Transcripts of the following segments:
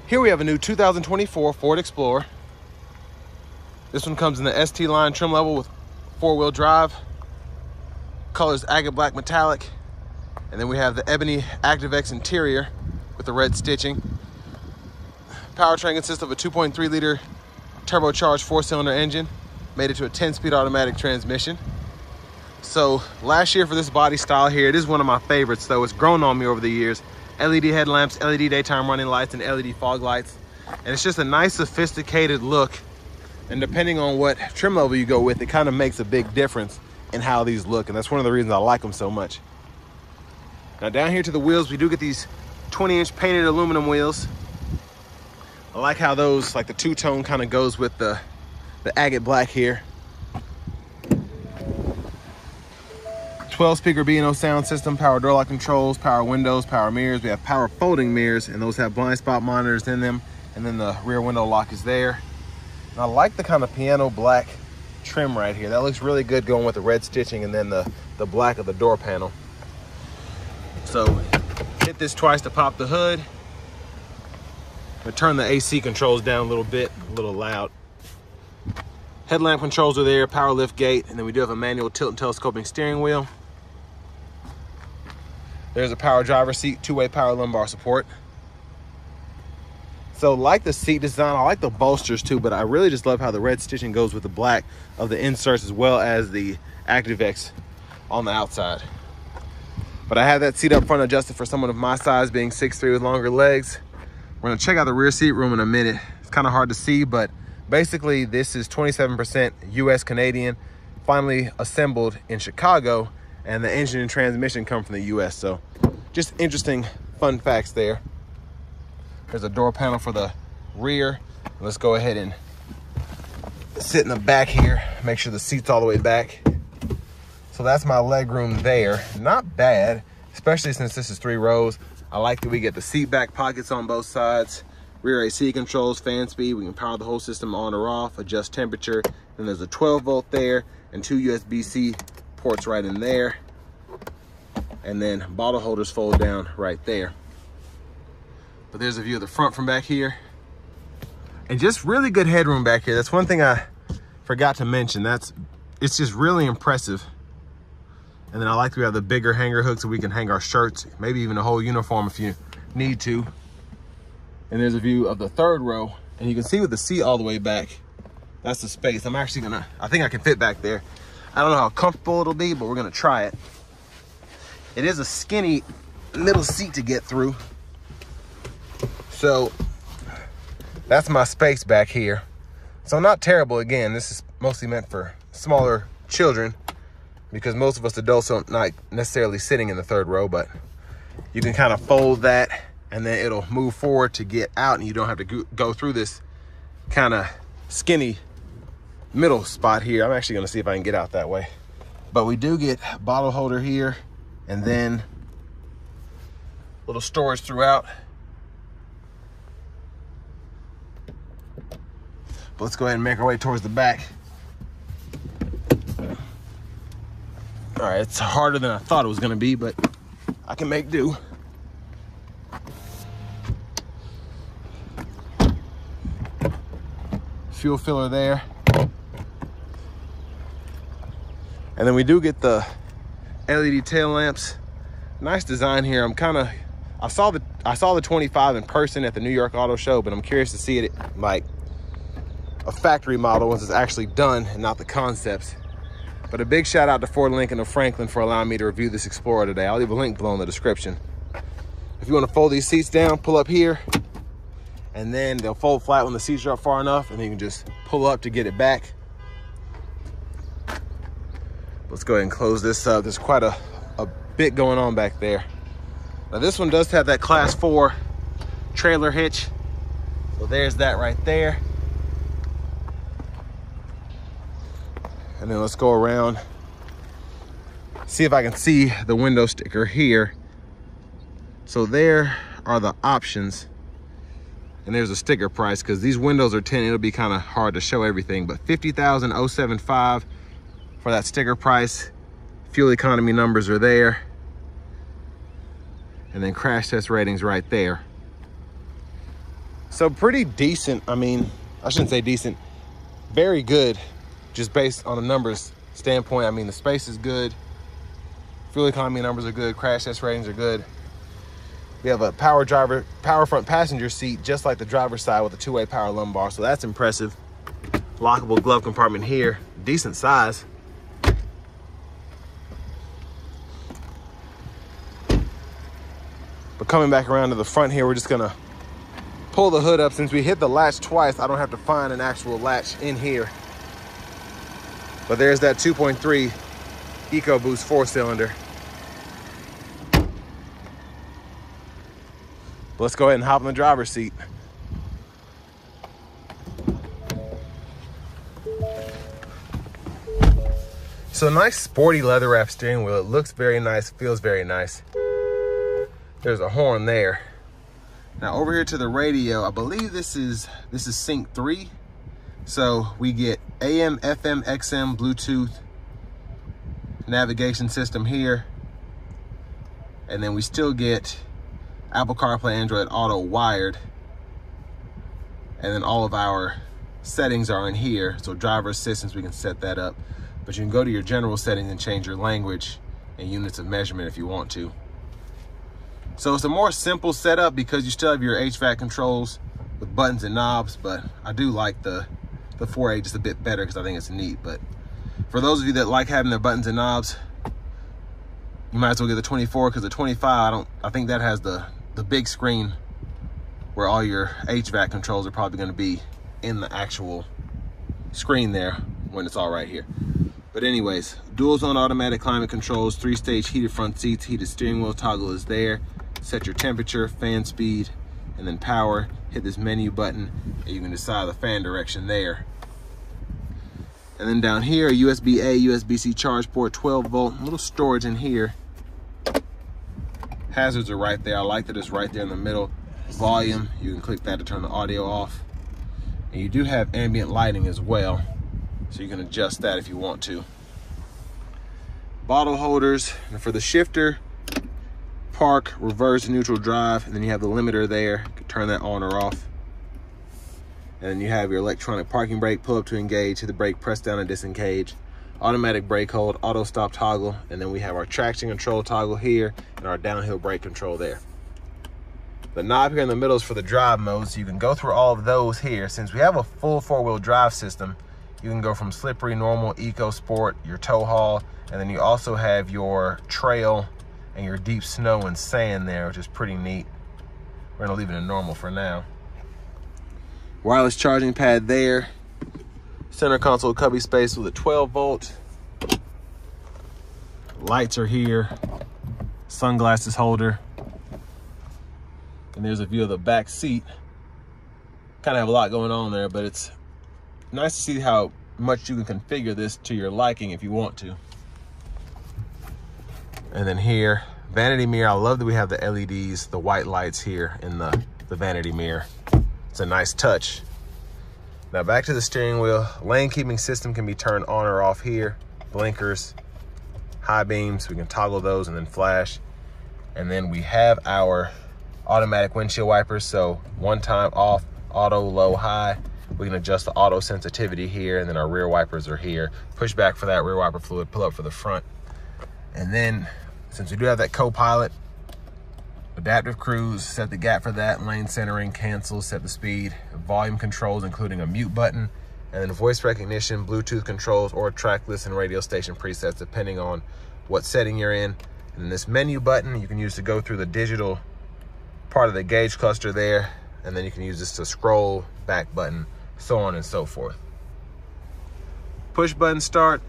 Here we have a new 2024 Ford Explorer. This one comes in the ST line trim level with 4-wheel drive. Color's agate black metallic. And then we have the ebony ActiveX interior with the red stitching. Powertrain consists of a 2.3 liter turbocharged 4-cylinder engine, made it to a 10-speed automatic transmission. So last year for this body style here, it is one of my favorites though. It's grown on me over the years. LED headlamps, LED daytime running lights, and LED fog lights. And it's just a nice sophisticated look. And depending on what trim level you go with, it kind of makes a big difference in how these look. And that's one of the reasons I like them so much. Now down here to the wheels, we do get these 20-inch painted aluminum wheels. I like how those, like the two-tone kind of goes with the agate black here. 12-speaker B&O Sound System, power door lock controls, power windows, power mirrors. We have power folding mirrors, and those have blind spot monitors in them. And then the rear window lock is there. And I like the kind of piano black trim right here. That looks really good going with the red stitching and then the black of the door panel. So hit this twice to pop the hood. I'm gonna turn the AC controls down a little bit, a little loud. Headlamp controls are there, power lift gate, and then we do have a manual tilt and telescoping steering wheel. There's a power driver seat, 2-way power lumbar support. So like the seat design, I like the bolsters too, but I really just love how the red stitching goes with the black of the inserts as well as the ActiveX on the outside. But I have that seat up front adjusted for someone of my size, being 6'3" with longer legs. We're gonna check out the rear seat room in a minute. It's kind of hard to see, but basically this is 27% US Canadian, finally assembled in Chicago, and the engine and transmission come from the US. So just interesting fun facts there. There's a door panel for the rear. Let's go ahead and sit in the back here. Make sure the seat's all the way back. So that's my leg room there. Not bad, especially since this is 3 rows. I like that we get the seat back pockets on both sides. Rear AC controls, fan speed. We can power the whole system on or off, adjust temperature. Then there's a 12-volt there and 2 USB-C ports right in there. And then bottle holders fold down right there. But there's a view of the front from back here. And just really good headroom back here. That's one thing I forgot to mention. It's just really impressive. And then I like that we have the bigger hanger hooks so we can hang our shirts, maybe even a whole uniform if you need to. And there's a view of the 3rd row. And you can see with the seat all the way back, that's the space. I think I can fit back there. I don't know how comfortable it'll be, but we're gonna try it. It is a skinny middle seat to get through. So that's my space back here. So not terrible. Again, this is mostly meant for smaller children because most of us adults don't like necessarily sitting in the 3rd row, but you can kind of fold that and then it'll move forward to get out and you don't have to go through this kind of skinny middle spot here. I'm actually gonna see if I can get out that way. But we do get a bottle holder here and then little storage throughout. But let's go ahead and make our way towards the back. All right, it's harder than I thought it was gonna be, but I can make do. Fuel filler there. And then we do get the LED tail lamps. Nice design here. I saw the 25 in person at the New York Auto Show, but I'm curious to see it like a factory model once it's actually done and not the concepts. But a big shout out to Ford Lincoln of Franklin for allowing me to review this Explorer today. I'll leave a link below in the description. If you want to fold these seats down, pull up here, and then they'll fold flat when the seats are up far enough, and then you can just pull up to get it back. Let's go ahead and close this up. There's quite a bit going on back there. Now this one does have that Class 4 trailer hitch. So there's that right there. And then let's go around, see if I can see the window sticker here. So there are the options. And there's a sticker price because these windows are 10. It'll be kind of hard to show everything, but $50,075 for that sticker price. Fuel economy numbers are there. And then crash test ratings right there. So pretty decent. I mean, I shouldn't say decent, very good, just based on the numbers standpoint. I mean, the space is good, fuel economy numbers are good, crash test ratings are good. We have a power front passenger seat, just like the driver's side, with a two-way power lumbar, so that's impressive. Lockable glove compartment here, decent size. But coming back around to the front here, we're just gonna pull the hood up. Since we hit the latch twice, I don't have to find an actual latch in here. But there's that 2.3 EcoBoost 4-cylinder. Let's go ahead and hop in the driver's seat. So nice sporty leather wrap steering wheel. It looks very nice, feels very nice. There's a horn there. Now over here to the radio, I believe this is Sync 3. So we get AM, FM, XM, Bluetooth, navigation system here. And then we still get Apple CarPlay, Android Auto wired. And then all of our settings are in here. So driver assistance, we can set that up. But you can go to your general settings and change your language and units of measurement if you want to. So it's a more simple setup because you still have your HVAC controls with buttons and knobs, but I do like the 4A just a bit better because I think it's neat. But for those of you that like having their buttons and knobs, you might as well get the 24, because the 25, I think that has the big screen where all your HVAC controls are probably going to be in the actual screen there when it's all right here. But anyways, dual zone automatic climate controls, 3-stage heated front seats, heated steering wheel toggle is there. Set your temperature, fan speed, and then power. Hit this menu button and you can decide the fan direction there. And then down here, USB-A, USB-C charge port, 12 volt, a little storage in here. Hazards are right there. I like that it's right there in the middle. Volume, you can click that to turn the audio off. And you do have ambient lighting as well, so you can adjust that if you want to. Bottle holders, and for the shifter, park, reverse, neutral drive, and then you have the limiter there. You can turn that on or off. And then you have your electronic parking brake, pull up to engage, hit the brake, press down and disengage. Automatic brake hold, auto stop toggle, and then we have our traction control toggle here and our downhill brake control there. The knob here in the middle is for the drive mode, so you can go through all of those here. Since we have a full 4-wheel drive system, you can go from slippery, normal, eco, sport, your tow haul, and then you also have your trail and your deep snow and sand there, which is pretty neat. We're gonna leave it in normal for now. Wireless charging pad there. Center console cubby space with a 12 volt. Lights are here. Sunglasses holder. And there's a view of the back seat. Kind of have a lot going on there, but it's nice to see how much you can configure this to your liking if you want to. And then here, vanity mirror. I love that we have the LEDs, the white lights here in the vanity mirror. It's a nice touch. Now back to the steering wheel. Lane keeping system can be turned on or off here. Blinkers, high beams, we can toggle those and then flash. And then we have our automatic windshield wipers. So one time off, auto, low, high. We can adjust the auto sensitivity here, and then our rear wipers are here. Push back for that rear wiper fluid, pull up for the front. And then since we do have that co-pilot, adaptive cruise, set the gap for that, lane centering, cancel, set the speed, volume controls, including a mute button, and then voice recognition, Bluetooth controls, or track list and radio station presets, depending on what setting you're in. And then this menu button you can use to go through the digital part of the gauge cluster there, and then you can use this to scroll, back button, so on and so forth. Push button start.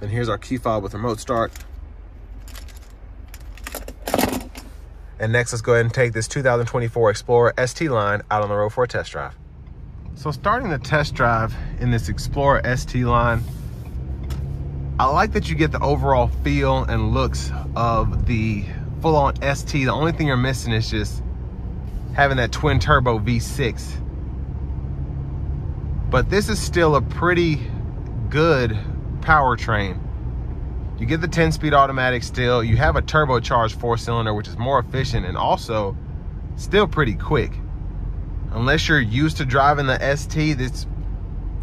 And here's our key fob with remote start. And next, let's go ahead and take this 2024 Explorer ST line out on the road for a test drive. So starting the test drive in this Explorer ST line, I like that you get the overall feel and looks of the full-on ST. The only thing you're missing is just having that twin turbo V6. But this is still a pretty good powertrain. You get the 10-speed automatic still. You have a turbocharged 4-cylinder, which is more efficient, and also still pretty quick. Unless you're used to driving the ST,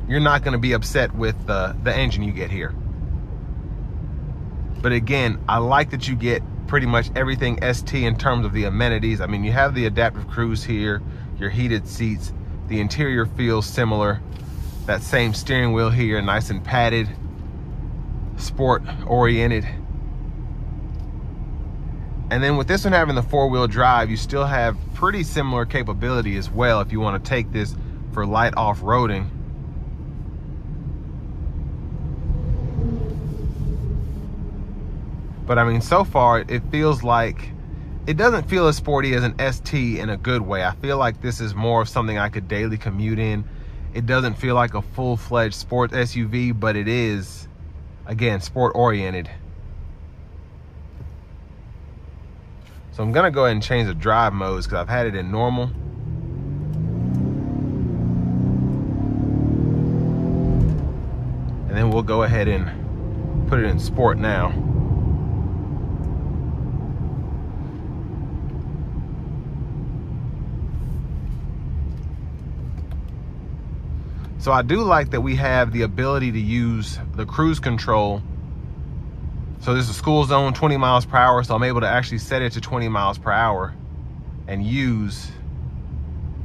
you're not going to be upset with the engine you get here. But again, I like that you get pretty much everything ST in terms of the amenities. I mean, you have the adaptive cruise here, your heated seats, the interior feels similar. That same steering wheel here, nice and padded, sport oriented. And then with this one having the 4-wheel drive, you still have pretty similar capability as well if you want to take this for light off-roading. But I mean, so far it feels like, it doesn't feel as sporty as an ST in a good way. I feel like this is more of something I could daily commute in. It doesn't feel like a full-fledged sports SUV, but it is, again, sport oriented. So I'm gonna go ahead and change the drive modes because I've had it in normal. And then we'll go ahead and put it in sport now. So I do like that we have the ability to use the cruise control. So this is a school zone, 20 miles per hour. So I'm able to actually set it to 20 miles per hour and use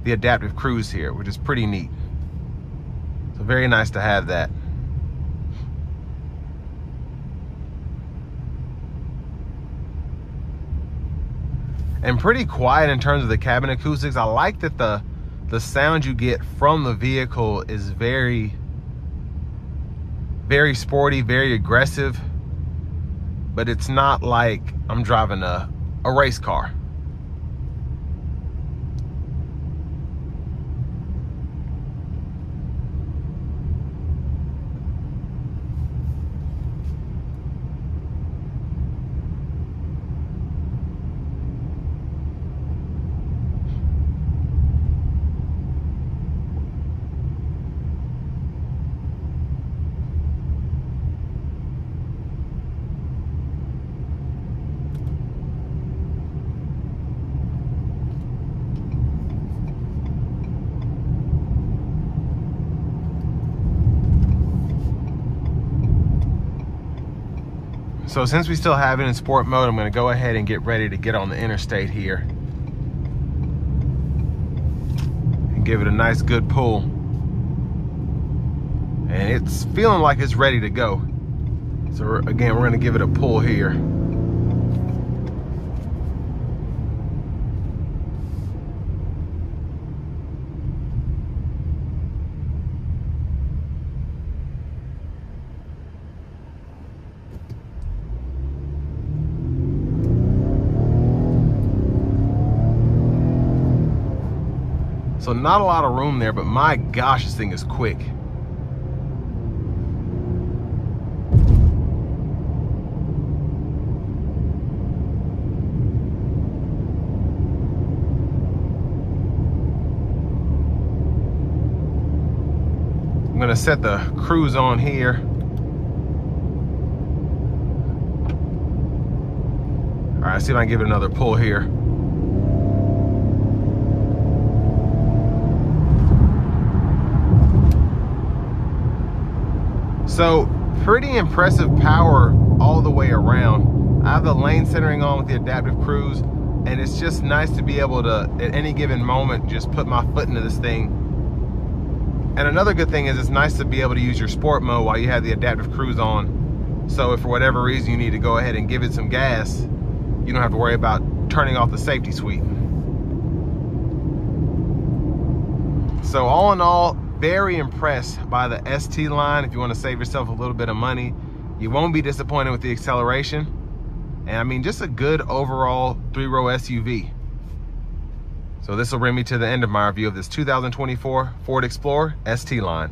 the adaptive cruise here, which is pretty neat. So very nice to have that. And pretty quiet in terms of the cabin acoustics. I like that the sound you get from the vehicle is very, very sporty, very aggressive, but it's not like I'm driving a race car. So since we still have it in sport mode, I'm gonna go ahead and get ready to get on the interstate here and give it a nice good pull. And it's feeling like it's ready to go. So again, we're gonna give it a pull here. So not a lot of room there, but my gosh, this thing is quick. I'm gonna set the cruise on here. All right, see if I can give it another pull here. So pretty impressive power all the way around. I have the lane centering on with the adaptive cruise, and it's just nice to be able to, at any given moment, just put my foot into this thing. And another good thing is it's nice to be able to use your sport mode while you have the adaptive cruise on. So if for whatever reason you need to go ahead and give it some gas, you don't have to worry about turning off the safety suite. So all in all, very impressed by the ST line. If you want to save yourself a little bit of money, you won't be disappointed with the acceleration. And I mean, just a good overall 3-row SUV. So this will bring me to the end of my review of this 2024 Ford Explorer ST line.